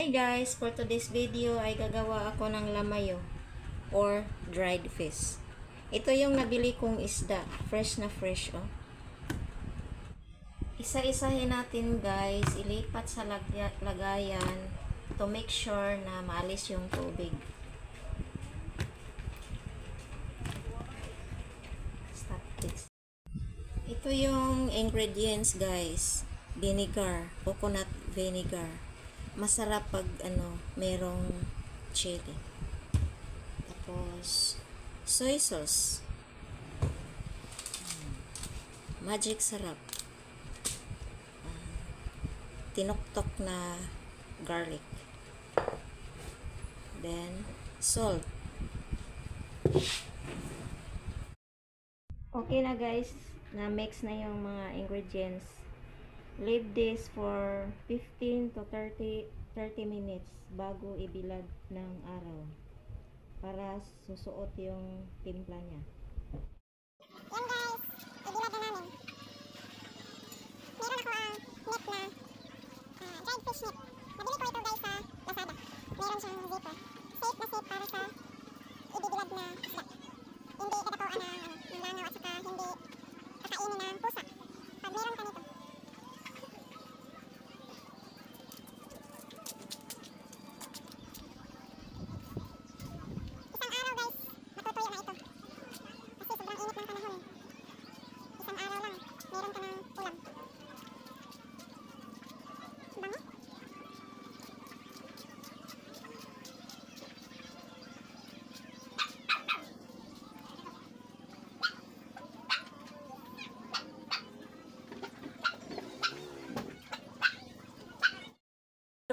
Hi guys, for today's video ay gagawa ako ng lamayo or dried fish. Ito yung nabili kong isda, fresh na fresh oh. Isa-isahin natin guys, ilipat sa lagayan to make sure na maalis yung tubig. Stop this. Ito yung ingredients guys, vinegar, coconut vinegar. Masarap pag merong chili. Tapos soy sauce, magic sarap, tinoktok na garlic, then salt. Okay na guys, na mix na yung mga ingredients. Leave this for 15 to 30 minutes bago ibilad ng araw para susuot yung timpla niya. Yan guys, ibilad na namin. Meron ako ang net na dried fish net. Nabili ko ito guys sa Lazada. Meron siyang zipper. Safe na safe para sa ibibilad na isda. Hindi tatapawaan ng langaw at saka hindi kakainin ng pusa. Pag meron ka nito.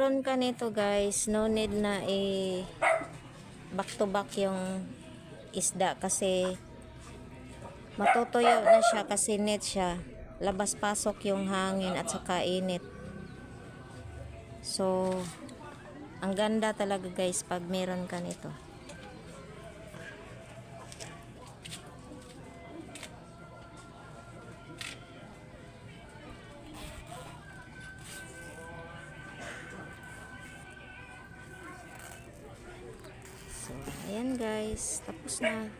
Meron ka nito guys, no need na back to back yung isda kasi matutuyo na siya kasi net siya. Labas pasok yung hangin at saka init. So ang ganda talaga guys pag meron ka nito. So, ayan guys, tapos na.